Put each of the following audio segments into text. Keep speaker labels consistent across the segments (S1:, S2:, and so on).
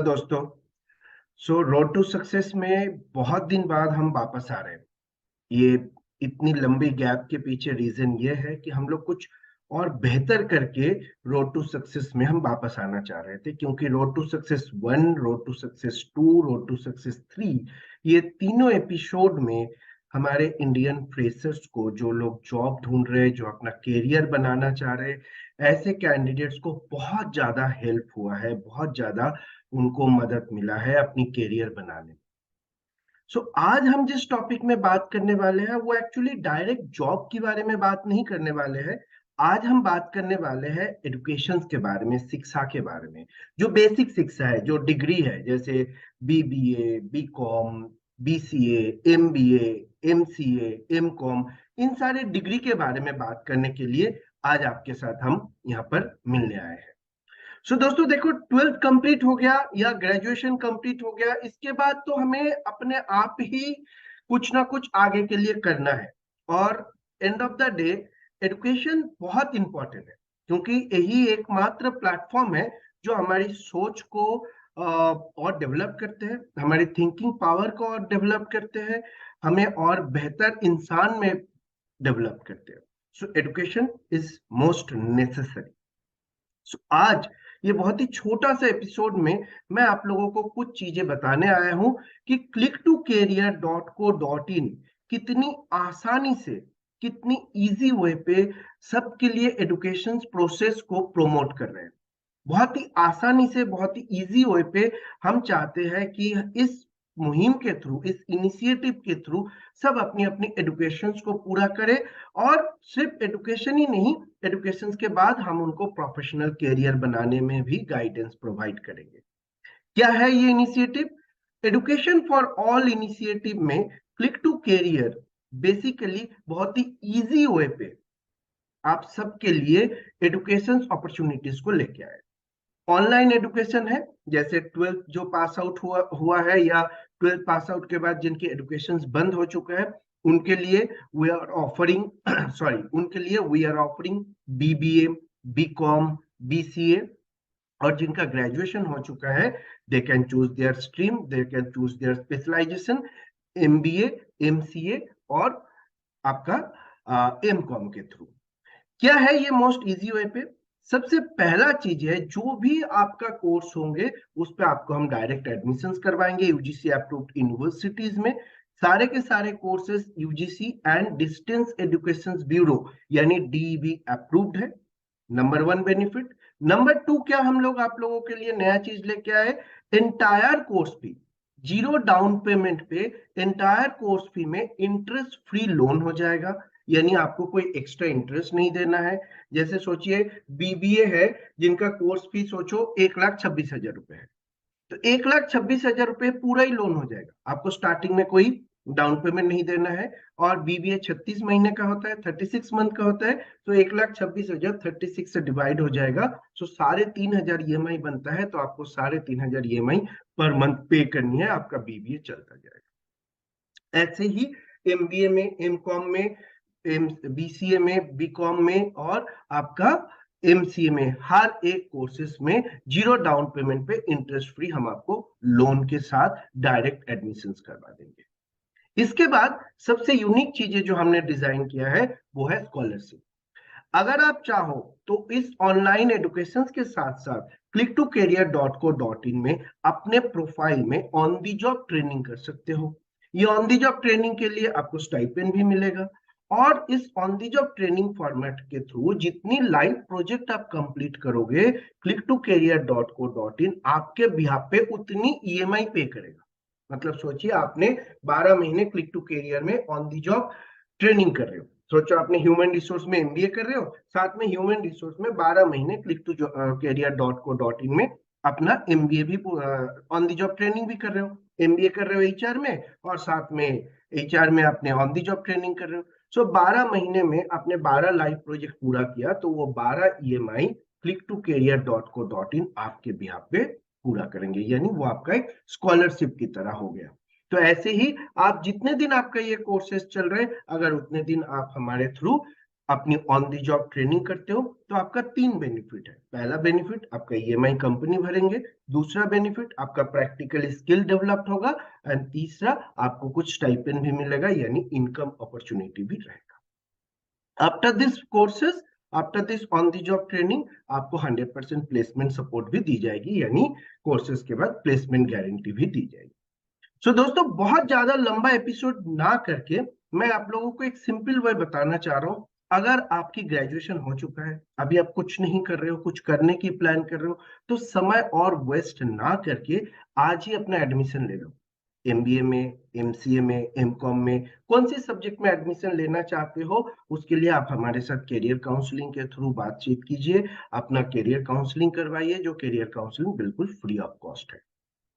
S1: Hello दोस्तों। Road to success में बहुत दिन बाद हम वापस आ रहे हैं। ये इतनी लंबी गैप के पीछे रीजन ये है कि हम लोग कुछ और बेहतर करके रोड टू सक्सेस में हम वापस आना चाह रहे थे, क्योंकि road to success 1, road to success 2, road to success 3, ये तीनों एपिसोड में हमारे इंडियन फ्रेशर्स को, जो लोग जॉब ढूंढ रहे हैं, जो अपना करियर बनाना चाह रहे हैं, ऐसे कैंडिडेट्स को बहुत ज्यादा हेल्प हुआ है, बहुत ज्यादा उनको मदद मिला है अपनी करियर बनाने में। आज हम जिस टॉपिक में बात करने वाले हैं वो एक्चुअली डायरेक्ट जॉब के बारे में बात नहीं करने वाले हैं। आज हम बात करने वाले हैं एजुकेशन के बारे में, शिक्षा के बारे में। जो बेसिक शिक्षा है, जो डिग्री है, जैसे BBA, BCom, BCA, MBA, MCA, MCom, इन सारे डिग्री के बारे में बात करने के लिए आज आपके साथ हम यहाँ पर मिलने आए हैं। दोस्तों देखो, 12th कंप्लीट हो गया या ग्रेजुएशन कंप्लीट हो गया, इसके बाद तो हमें अपने आप ही कुछ ना कुछ आगे के लिए करना है। और end of the day education बहुत इंपॉर्टेंट है, क्योंकि यही एकमात्र प्लेटफॉर्म है जो हमारी सोच को और डेवलप करते हैं, हमारी थिंकिंग पावर को और डेवलप करते हैं, हमें और बेहतर इंसान में डेवलप करते हैं। Education is most necessary. आज ये बहुत ही छोटा सा एपिसोड में मैं आप लोगों को कुछ चीजें बताने आया हूं कि click2career.co.in कितनी आसानी से, कितनी इजी वे पे सबके लिए एजुकेशन प्रोसेस को प्रमोट कर रहे हैं। बहुत ही आसानी से, बहुत ही इजी वे पे हम चाहते हैं कि इस मुहिम के थ्रू, इस इनिशिएटिव के थ्रू सब अपनी अपनी एजुकेशन को पूरा करें। और सिर्फ एजुकेशन ही नहीं, एजुकेशन के बाद हम उनको प्रोफेशनल कैरियर बनाने में भी गाइडेंस प्रोवाइड करेंगे। क्या है ये initiative? Education for all initiative में क्लिक टू कैरियर बेसिकली बहुत ही इजी वे पे आप सबके लिए एजुकेशन अपॉर्चुनिटीज को लेके आए। ऑनलाइन एजुकेशन है, जैसे 12th जो पास आउट हुआ है या 12th पास आउट के बाद जिनके एजुकेशन बंद हो चुका है, उनके लिए वी आर ऑफरिंग उनके लिए we are offering BBA, BCom, BCA. और जिनका ग्रेजुएशन हो चुका है, they can choose their stream, they can choose their specialisation, MBA, MCA और आपका एमकॉम के थ्रू। क्या है ये मोस्ट इजी वे पे? सबसे पहला चीज है, जो भी आपका कोर्स होंगे उस पे आपको हम डायरेक्ट एडमिशंस करवाएंगे यूजीसी अप्रूव्ड यूनिवर्सिटीज में। सारे के सारे courses UGC and distance education bureau यानी डीईबी अप्रूव्ड है। Number 1 benefit. नंबर 2, क्या हम लोग आप लोगों के लिए नया चीज लेके आए? Entire course fee, zero down payment पे एंटायर कोर्स फी में इंटरेस्ट फ्री लोन हो जाएगा। यानी आपको कोई एक्स्ट्रा इंटरेस्ट नहीं देना है। जैसे सोचिए बीबीए है, जिनका कोर्स फी सोचो 1,26,000 रुपए है, तो 1,26,000 रुपए पूरा ही लोन हो जाएगा। आपको स्टार्टिंग में कोई डाउन पेमेंट नहीं देना है। और बीबीए 36 महीने का होता है, 36 मंथ का होता है, तो 1,26,000 36 से डिवाइड हो जाएगा, तो 3,500 ईएमआई बनता है। तो आपको 3,500 ईएमआई पर मंथ पे करनी है, आपका बीबीए चलता जाएगा। ऐसे ही एमबीए में, एमकॉम में, बीसीए में, बीकॉम में और आपका एमसीए में, हर एक कोर्सेज में जीरो डाउन पेमेंट पे इंटरेस्ट फ्री हम आपको लोन के साथ डायरेक्ट एडमिशन करवा देंगे। इसके बाद सबसे यूनिक चीजें जो हमने डिजाइन किया है वो है स्कॉलरशिप। अगर आप चाहो तो इस ऑनलाइन एजुकेशन के साथ साथ click2career.co.in में अपने प्रोफाइल में ऑन दी जॉब ट्रेनिंग कर सकते हो। ये ऑन दी जॉब ट्रेनिंग के लिए आपको स्टाइपेंड भी मिलेगा। और इस on the job training format के थ्रू जितनी लाइव प्रोजेक्ट आप कंप्लीट करोगे, click2career.co.in आपके बिहाफ पे उतनी ईएमआई पे करेगा। मतलब सोचिए, आपने 12 महीने क्लिक टू कैरियर में ऑन दी जॉब ट्रेनिंग कर रहे हो। सोचो आपने ह्यूमन रिसोर्स में एमबीए कर रहे हो, साथ में ह्यूमन रिसोर्स में 12 महीने click2career.co.in में अपना एमबीए भी ऑन दी जॉब ट्रेनिंग भी कर रहे हो। एमबीए कर रहे हो एचआर में, और साथ में एचआर में अपने ऑन दी जॉब ट्रेनिंग कर रहे हो। 12 महीने में आपने 12 लाइव प्रोजेक्ट पूरा किया, तो वो 12 ईएमआई click2career.co.in आपके बिहाफ पे पूरा करेंगे। यानी वो आपका एक स्कॉलरशिप की तरह हो गया। तो ऐसे ही आप जितने दिन आपका ये कोर्सेज चल रहे हैं, अगर उतने दिन आप हमारे थ्रू अपनी ऑन द जॉब ट्रेनिंग करते हो तो आपका 3 बेनिफिट है। पहला बेनिफिट आपका ईएमआई कंपनी भरेंगे, दूसरा बेनिफिट आपका प्रैक्टिकल स्किल डेवलप होगा एंड तीसरा आपको कुछ स्टाइपेंड भी मिलेगा यानी इनकम अपॉर्चुनिटी भी रहेगा। After this courses, after this on the job training आपको 100% प्लेसमेंट सपोर्ट भी दी जाएगी यानी कोर्सेज के बाद प्लेसमेंट गारंटी भी दी जाएगी। सो दोस्तों, बहुत ज्यादा लंबा एपिसोड ना करके मैं आप लोगों को एक सिंपल वे बताना चाह रहा हूँ। अगर आपकी ग्रेजुएशन हो चुका है, अभी आप कुछ नहीं कर रहे हो, कुछ करने की प्लान कर रहे हो, तो समय और वेस्ट ना करके आज ही अपना एडमिशन ले लो। एमबीए में, एमसीए में, एमकॉम में, कौन से सब्जेक्ट में एडमिशन लेना चाहते हो, उसके लिए आप हमारे साथ करियर काउंसलिंग के थ्रू बातचीत कीजिए, अपना करियर काउंसलिंग करवाइए, जो करियर काउंसलिंग बिल्कुल फ्री ऑफ कॉस्ट है।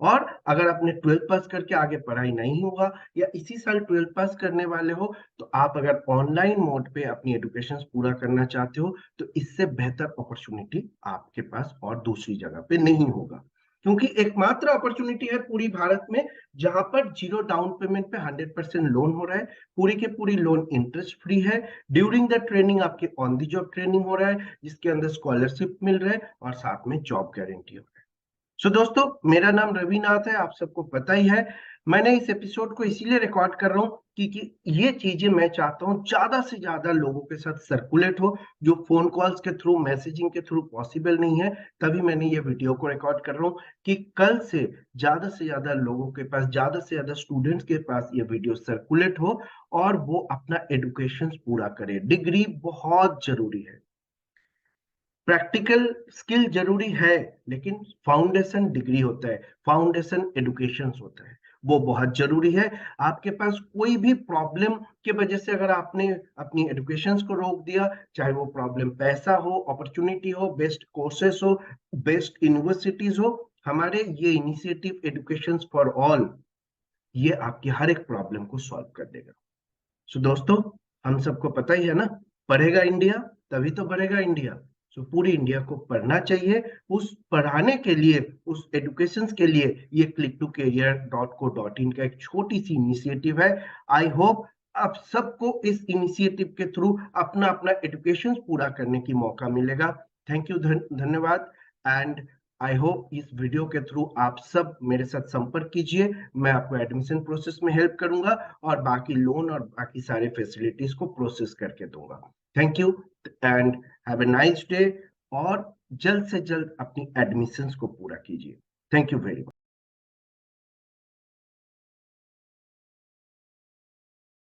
S1: और अगर आपने 12th पास करके आगे पढ़ाई नहीं होगा या इसी साल 12th पास करने वाले हो, तो आप अगर ऑनलाइन मोड पे अपनी एजुकेशन पूरा करना चाहते हो, तो इससे बेहतर अपॉर्चुनिटी आपके पास और दूसरी जगह पे नहीं होगा। क्योंकि एकमात्र अपॉर्चुनिटी है पूरी भारत में जहां पर जीरो डाउन पेमेंट पे 100% लोन हो रहा है, पूरी के पूरी लोन इंटरेस्ट फ्री है। ड्यूरिंग द ट्रेनिंग आपके ऑन द जॉब ट्रेनिंग हो रहा है जिसके अंदर स्कॉलरशिप मिल रहा है और साथ में जॉब गारंटी हो। सो दोस्तों, मेरा नाम रविनाथ है, आप सबको पता ही है। मैंने इस एपिसोड को इसीलिए रिकॉर्ड कर रहा हूँ कि ये चीजें मैं चाहता हूँ ज्यादा से ज्यादा लोगों के साथ सर्कुलेट हो, जो फोन कॉल्स के थ्रू, मैसेजिंग के थ्रू पॉसिबल नहीं है। तभी मैंने ये वीडियो को रिकॉर्ड कर रहा हूँ कि कल से ज्यादा लोगों के पास, ज्यादा से ज्यादा स्टूडेंट्स के पास ये वीडियो सर्कुलेट हो और वो अपना एजुकेशन पूरा करे। डिग्री बहुत जरूरी है, प्रैक्टिकल स्किल जरूरी है, लेकिन फाउंडेशन डिग्री होता है, फाउंडेशन एजुकेशन होता है, वो बहुत जरूरी है। आपके पास कोई भी प्रॉब्लम के वजह से अगर आपने अपनी एजुकेशन को रोक दिया, चाहे वो प्रॉब्लम पैसा हो, अपॉर्चुनिटी हो, बेस्ट कोर्सेस हो, बेस्ट यूनिवर्सिटीज हो, हमारे ये इनिशिएटिव एजुकेशन फॉर ऑल ये आपकी हर एक प्रॉब्लम को सॉल्व कर देगा। सो दोस्तों, हम सबको पता ही है ना, पढ़ेगा इंडिया तभी तो बढ़ेगा इंडिया। सो पूरी इंडिया को पढ़ना चाहिए। उस पढ़ाने के लिए, उस एजुकेशन के लिए ये click2career.co.in का एक छोटी सी इनिशिएटिव है। आई होप आप सबको इस इनिशिएटिव के थ्रू अपना अपना एजुकेशन पूरा करने की मौका मिलेगा। थैंक यू, धन्यवाद। एंड आई होप इस वीडियो के थ्रू आप सब मेरे साथ संपर्क कीजिए, मैं आपको एडमिशन प्रोसेस में हेल्प करूंगा और बाकी लोन और बाकी सारे फैसिलिटीज को प्रोसेस करके दूंगा। Thank you and have a nice day. और जल्द से जल्द अपनी एडमिशंस को पूरा कीजिए। Thank you very much.